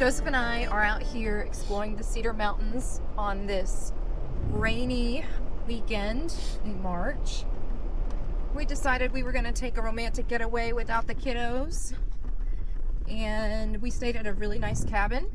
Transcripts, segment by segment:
Joseph and I are out here exploring the Cedar Mountains on this rainy weekend in March. We decided we were going to take a romantic getaway without the kiddos, and we stayed at a really nice cabin.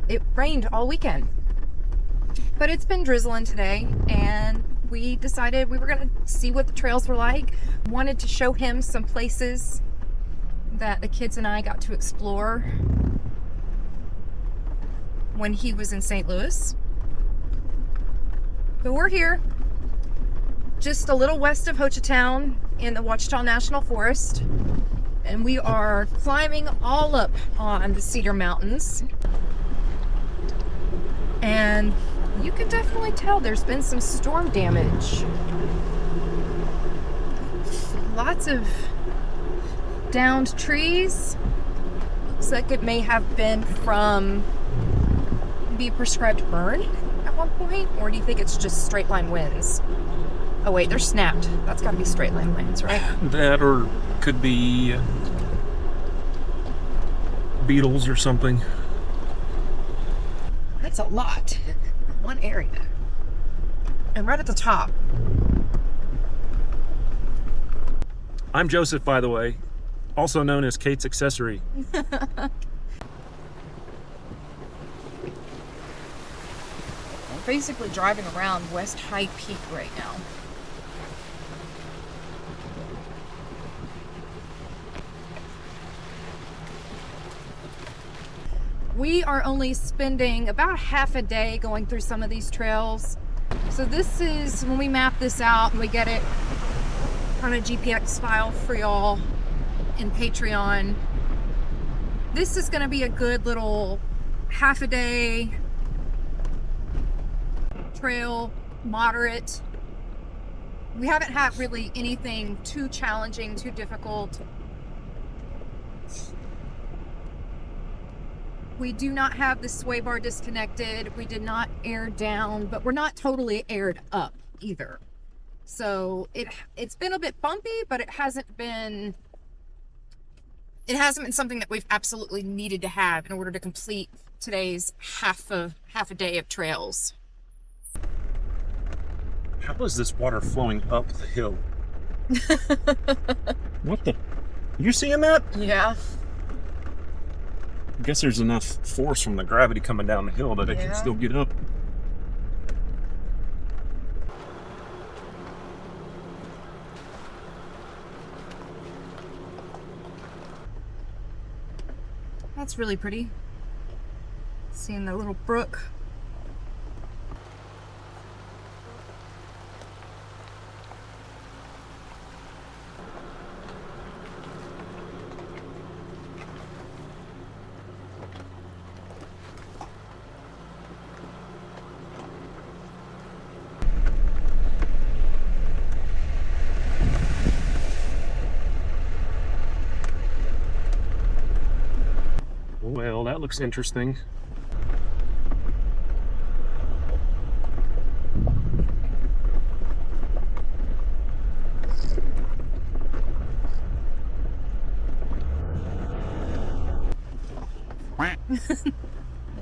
It rained all weekend, but it's been drizzling today, and we decided we were going to see what the trails were like. Wanted to show him some places that the kids and I got to explore when he was in St. Louis. But we're here, just a little west of Hochatown in the Ouachita National Forest, and we are climbing all up on the Cedar Mountains. And you can definitely tell there's been some storm damage. Lots of downed trees. Looks like it may have been from maybe a prescribed burn at one point, or do you think it's just straight line winds? Oh wait, they're snapped. That's gotta be straight line winds, right? That, or could be beetles or something. That's a lot. One area. And right at the top. I'm Joseph, by the way, also known as Kate's Accessory. I'm basically driving around West High Peak right now. We are only spending about half a day going through some of these trails. So this is when we map this out and we get it on a GPX file for y'all in Patreon. This is going to be a good little half a day trail, moderate. We haven't had really anything too challenging, too difficult. We do not have the sway bar disconnected. We did not air down, but we're not totally aired up either. So it's been a bit bumpy, but it hasn't been something that we've absolutely needed to have in order to complete today's half a day of trails. How is this water flowing up the hill? What the? You seeing that? Yeah. I guess there's enough force from the gravity coming down the hill that it can still get up. That's really pretty. Seeing the little brook. Well, that looks interesting.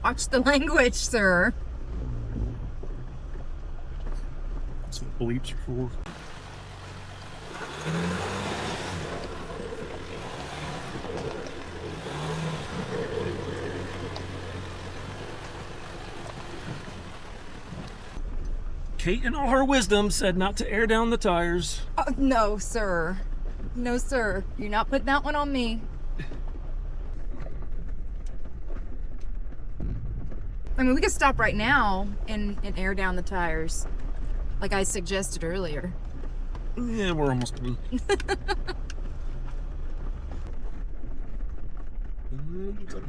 Watch the language, sir. That's what bleeps are for. Kate, in all her wisdom, said not to air down the tires. No, sir. No, sir. You're not putting that one on me. I mean, we could stop right now and air down the tires, like I suggested earlier. Yeah, we're almost done.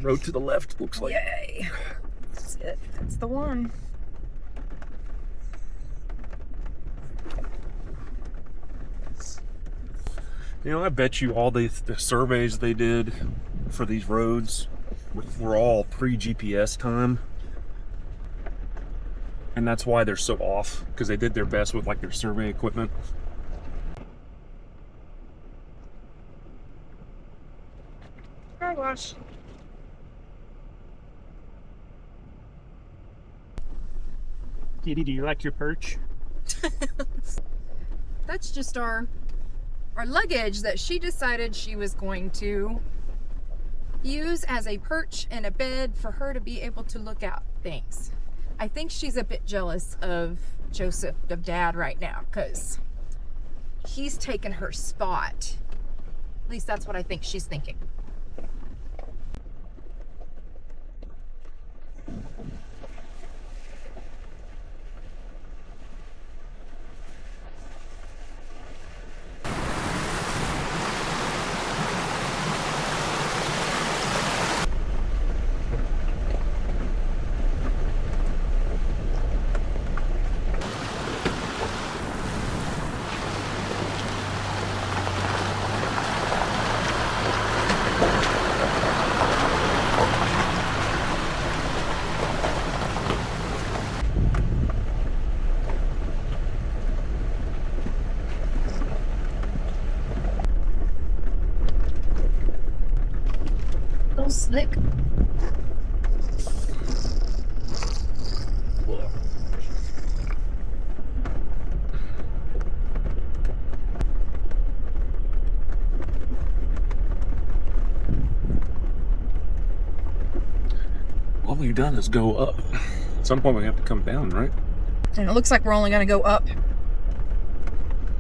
Road to the left looks like. Yay. That's it. That's the one. You know, I bet you all the surveys they did for these roads were all pre-GPS time. And that's why they're so off, because they did their best with like their survey equipment. Car wash. Kitty, do you like your perch? That's just our luggage that she decided she was going to use as a perch and a bed for her to be able to look out things. I think she's a bit jealous of Joseph, of Dad, right now, because he's taken her spot. At least that's what I think she's thinking. Slick. All we've done is go up. At some point we have to come down, right? And it looks like we're only going to go up.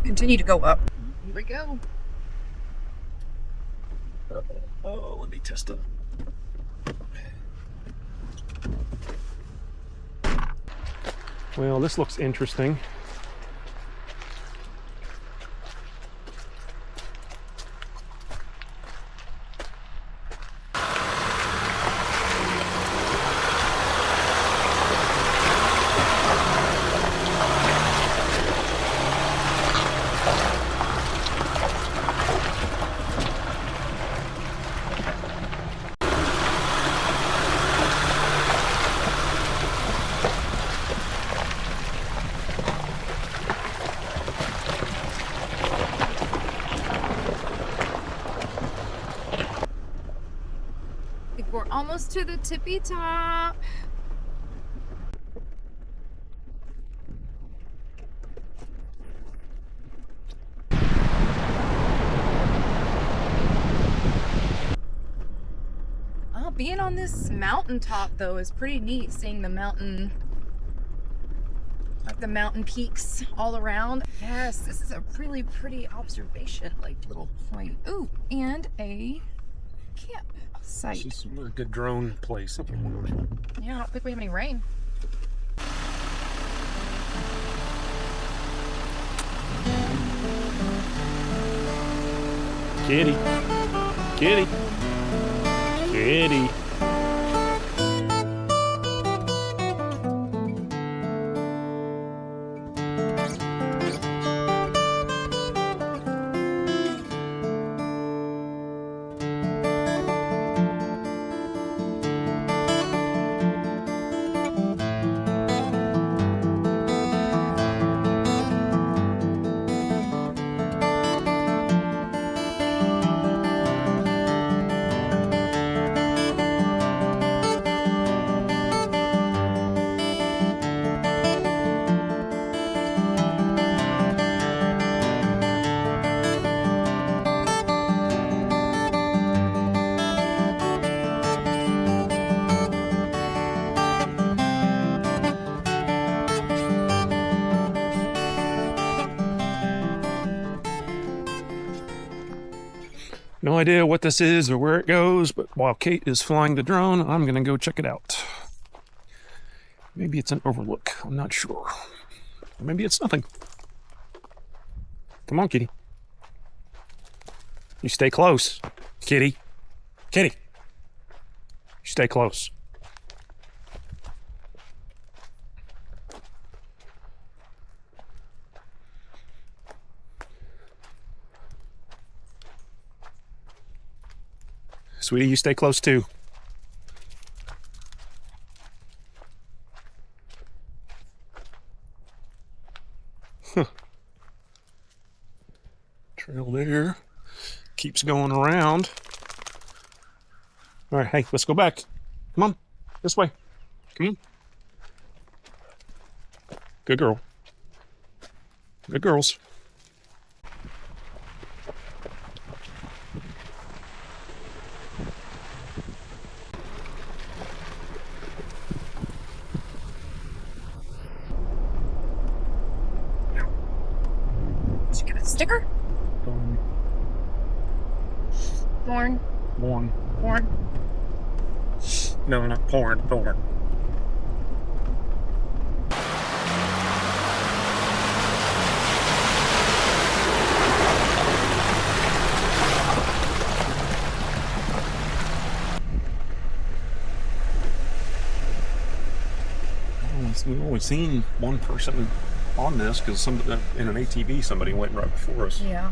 Continue to go up. Here we go. Oh, let me test it. Well, this looks interesting. We're almost to the tippy top. Oh, being on this mountaintop though is pretty neat, seeing the mountain, like the mountain peaks all around. Yes, this is a really pretty observation, like little point. Ooh, and a camp site. This is a good drone place. Yeah, I don't think we have any rain. Kitty. Kitty. Kitty. No idea what this is or where it goes, but while Kate is flying the drone, I'm going to go check it out. Maybe it's an overlook. I'm not sure. Maybe it's nothing. Come on, kitty. You stay close. Kitty. Kitty. You stay close. Sweetie, you stay close too. Huh. Trail there. Keeps going around. All right, hey, let's go back. Come on, this way. Come on. Good girl. Good girls. Did you get a sticker? Thorn. Born. Thorn. No, not porn. Thorn. We've only seen one person on this because in an ATV somebody went right before us. Yeah.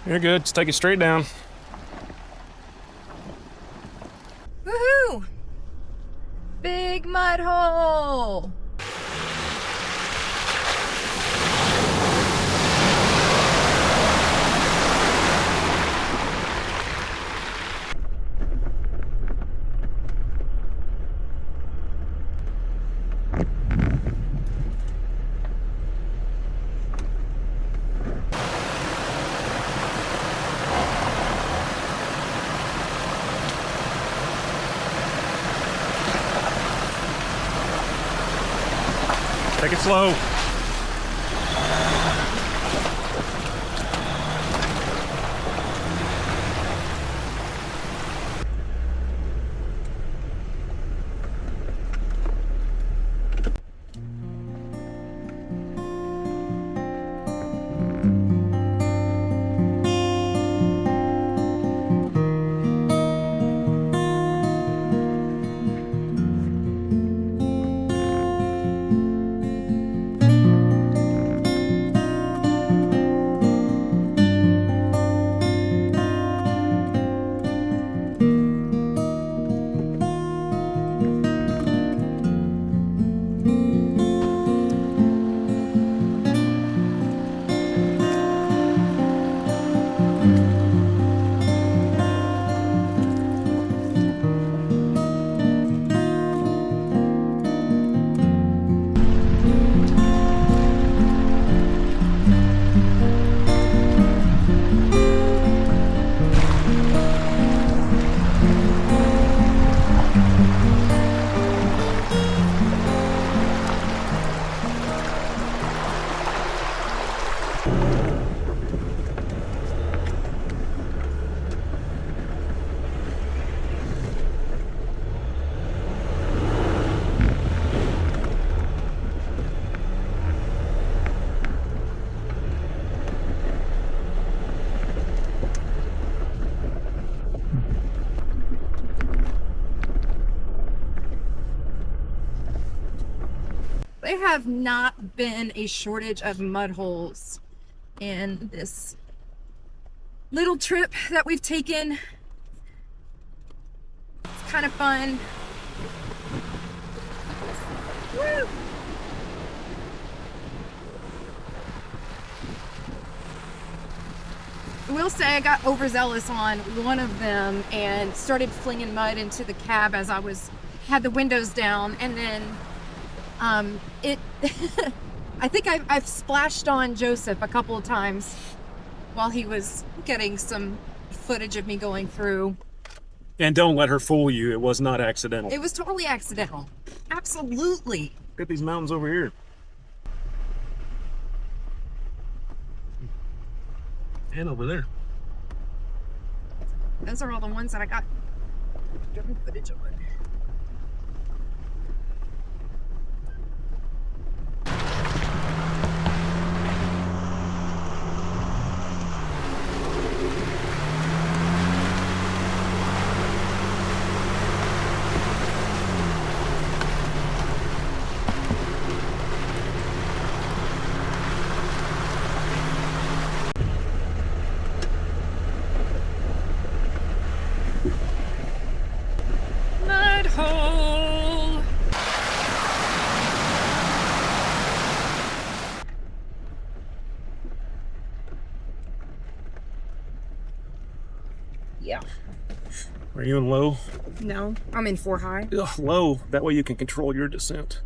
You're good. Just take it straight down. Woohoo! Big mud hole. Take it slow. There have not been a shortage of mud holes in this little trip that we've taken. It's kind of fun. Woo! I will say I got overzealous on one of them and started flinging mud into the cab as I had the windows down, and then I think I've splashed on Joseph a couple of times while he was getting some footage of me going through. And don't let her fool you. It was not accidental. It was totally accidental. Absolutely. Look at these mountains over here. And over there. Those are all the ones that I got drone footage of. Hole. Yeah. Are you in low? No, I'm in 4 high. Ugh, low. That way you can control your descent.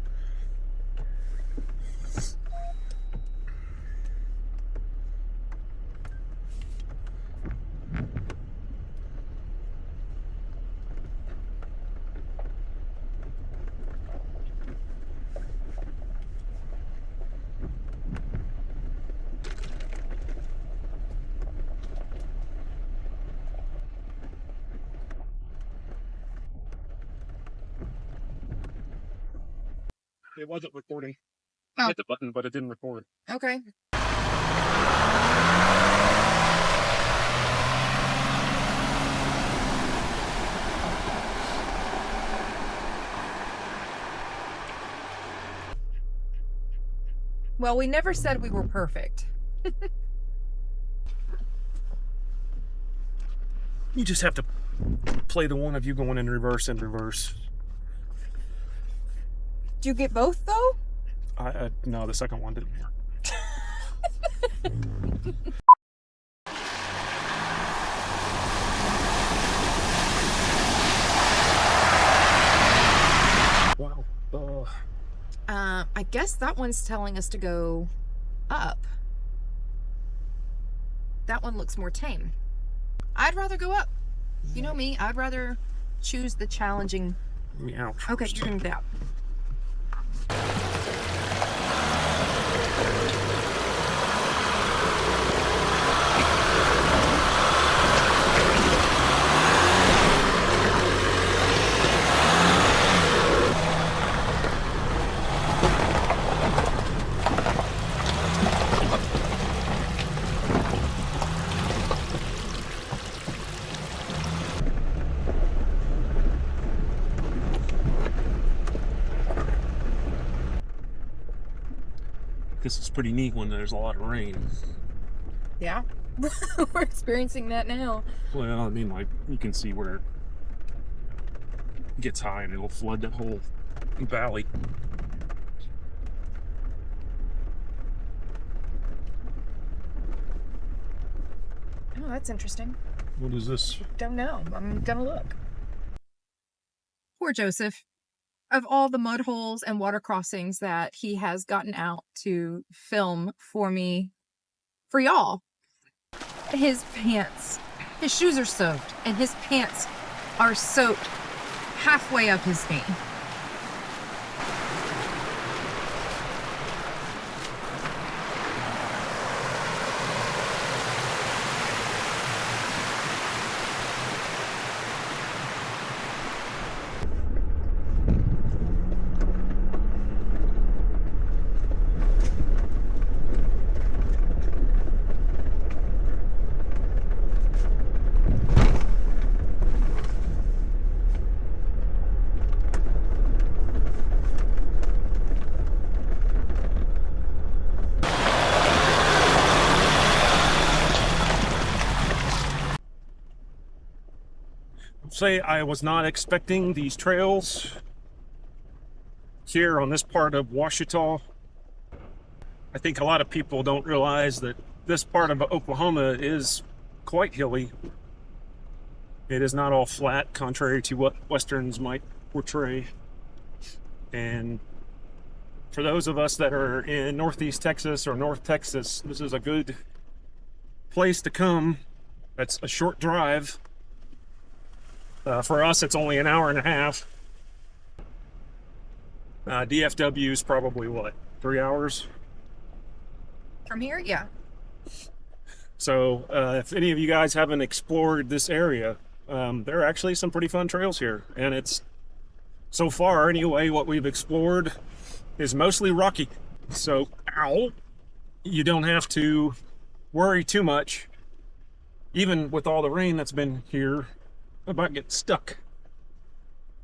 It wasn't recording. Oh. I hit the button, but it didn't record. Okay. Well, we never said we were perfect. You just have to play the one of you going in reverse and reverse. Did you get both though? No, the second one didn't work. Wow. I guess that one's telling us to go up. That one looks more tame. I'd rather go up. You know me, I'd rather choose the challenging. Meow. Okay, you're doing that. This is pretty neat when there's a lot of rain. Yeah, we're experiencing that now. Well, I mean, like, you can see where it gets high and it'll flood that whole valley. Oh, that's interesting. What is this? Don't know. I'm gonna look. Poor Joseph. Of all the mud holes and water crossings that he has gotten out to film for me, for y'all, his shoes are soaked, and his pants are soaked halfway up his knee. say I was not expecting these trails here on this part of Ouachita. I think a lot of people don't realize that this part of Oklahoma is quite hilly. It is not all flat, contrary to what Westerns might portray. And for those of us that are in Northeast Texas or North Texas, this is a good place to come. That's a short drive. For us, it's only an hour and a half. DFW is probably what, 3 hours? From here, yeah. So if any of you guys haven't explored this area, there are actually some pretty fun trails here. And it's, so far anyway, what we've explored is mostly rocky. So, ow, you don't have to worry too much, even with all the rain that's been here, about getting stuck.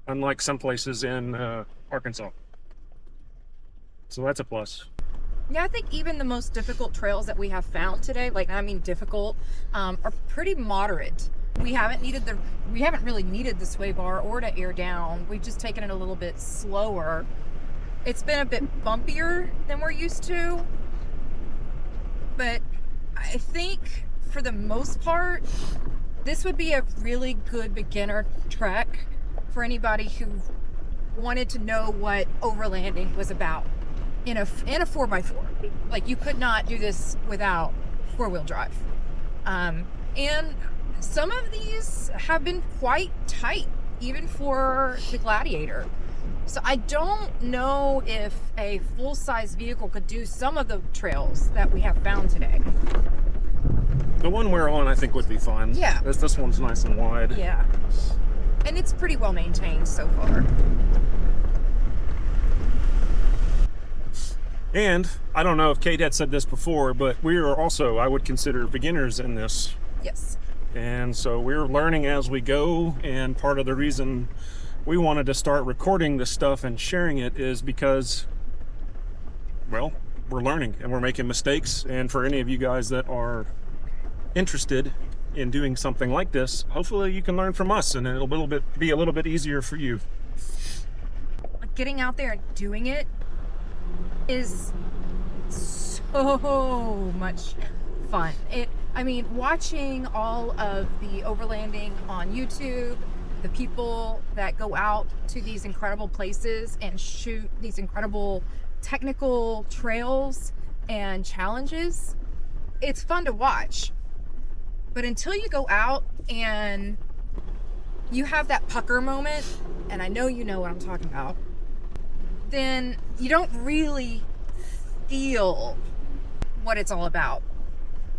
Unlike some places in Arkansas. So that's a plus. Yeah, I think even the most difficult trails that we have found today, like I mean difficult, are pretty moderate. We haven't really needed the sway bar or to air down. We've just taken it a little bit slower. It's been a bit bumpier than we're used to, but I think for the most part, this would be a really good beginner trek for anybody who wanted to know what overlanding was about in a 4x4. Like, you could not do this without four-wheel drive. And some of these have been quite tight, even for the Gladiator. So I don't know if a full-size vehicle could do some of the trails that we have found today. The one we're on, I think, would be fun. Yeah. This one's nice and wide. Yeah. And it's pretty well maintained so far. And I don't know if Kate had said this before, but we are also, I would consider, beginners in this. Yes. And so we're learning as we go. And part of the reason we wanted to start recording this stuff and sharing it is because, well, we're learning and we're making mistakes. And for any of you guys that are interested in doing something like this, hopefully you can learn from us and it'll be a little bit easier for you. Like, getting out there and doing it is so much fun. I mean, watching all of the overlanding on YouTube, the people that go out to these incredible places and shoot these incredible technical trails and challenges, it's fun to watch. But until you go out and you have that pucker moment, and I know you know what I'm talking about, then you don't really feel what it's all about.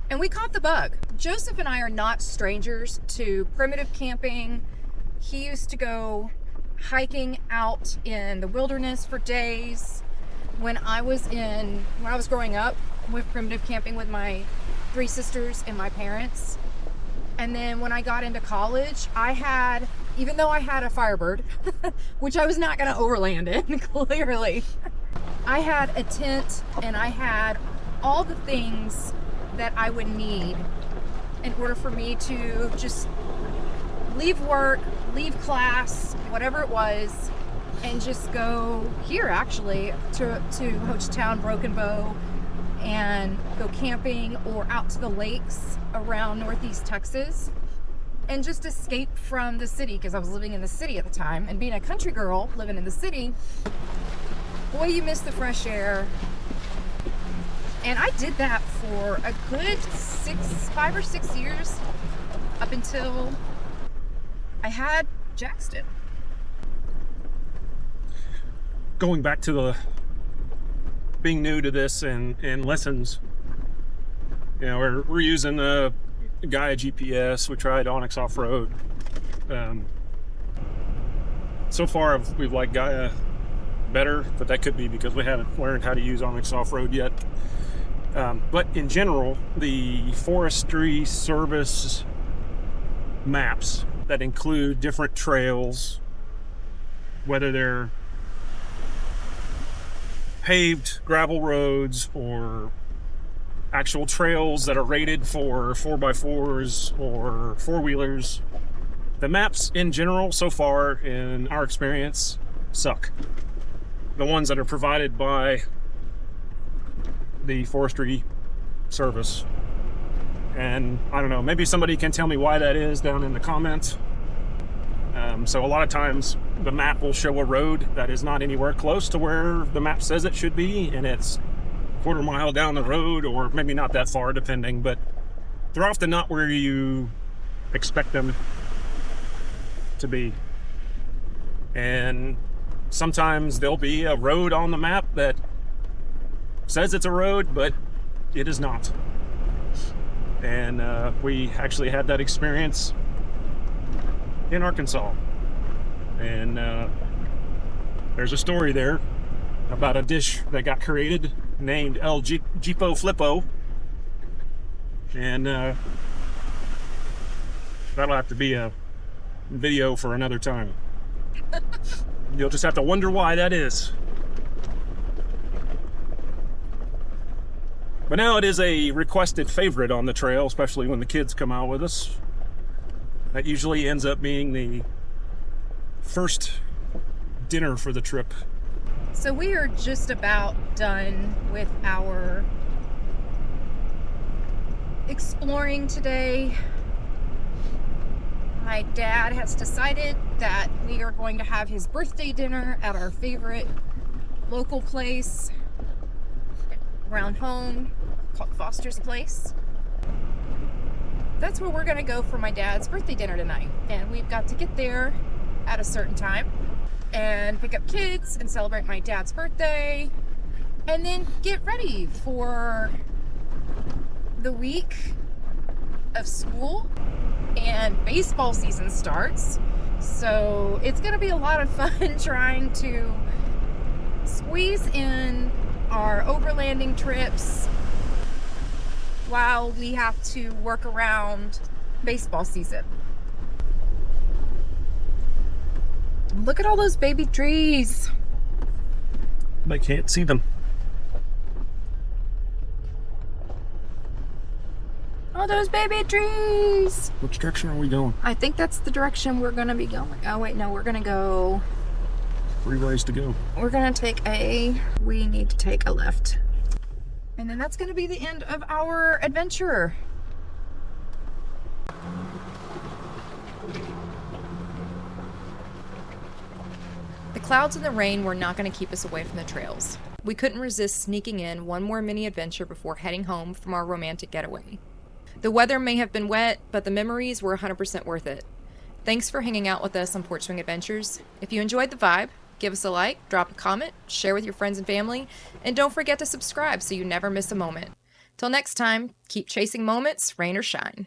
And we caught the bug. Joseph and I are not strangers to primitive camping. He used to go hiking out in the wilderness for days. When I was growing up, went primitive camping with my 3 sisters and my parents. And then when I got into college, even though I had a Firebird, which I was not going to overland in, clearly, I had a tent and I had all the things that I would need in order for me to just leave work, leave class, whatever it was, and just go here, actually, to Hochatown, Broken Bow, and go camping or out to the lakes around Northeast Texas and just escape from the city, because I was living in the city at the time, and being a country girl living in the city, boy, you miss the fresh air. And I did that for a good 5 or 6 years, up until I had Jackson. Going back to the being new to this and lessons, you know, we're using a Gaia GPS. We tried Onyx off-road. So far we've liked Gaia better, but that could be because we haven't learned how to use Onyx off-road yet. But in general, the Forestry Service maps that include different trails, whether they're paved gravel roads or actual trails that are rated for 4x4s or four-wheelers, The maps in general, so far in our experience, suck. The ones that are provided by the Forestry Service. And I don't know, maybe somebody can tell me why that is down in the comments. So a lot of times the map will show a road that is not anywhere close to where the map says it should be, and it's a quarter mile down the road, or maybe not that far, depending, but they're often not where you expect them to be. And sometimes there'll be a road on the map that says it's a road, but it is not. And we actually had that experience in Arkansas. And there's a story there about a dish that got created named El Jipo Flippo. And that'll have to be a video for another time. You'll just have to wonder why that is. But now it is a requested favorite on the trail, especially when the kids come out with us. That usually ends up being the first dinner for the trip. So we are just about done with our exploring today. My dad has decided that we are going to have his birthday dinner at our favorite local place around home called Foster's Place. That's where we're gonna go for my dad's birthday dinner tonight. And we've got to get there at a certain time and pick up kids and celebrate my dad's birthday and then get ready for the week of school, and baseball season starts. So it's gonna be a lot of fun trying to squeeze in our overlanding trips while we have to work around baseball season. Look at all those baby trees. I can't see them. All those baby trees. Which direction are we going? I think that's the direction we're gonna be going. Oh wait, no, we're gonna go. 3 ways to go. We're gonna we need to take a left. And then that's gonna be the end of our adventure. The clouds and the rain were not going to keep us away from the trails. We couldn't resist sneaking in one more mini adventure before heading home from our romantic getaway. The weather may have been wet, but the memories were 100% worth it. Thanks for hanging out with us on Porch Swing Adventures. If you enjoyed the vibe, give us a like, drop a comment, share with your friends and family, and don't forget to subscribe so you never miss a moment. Till next time, keep chasing moments, rain or shine.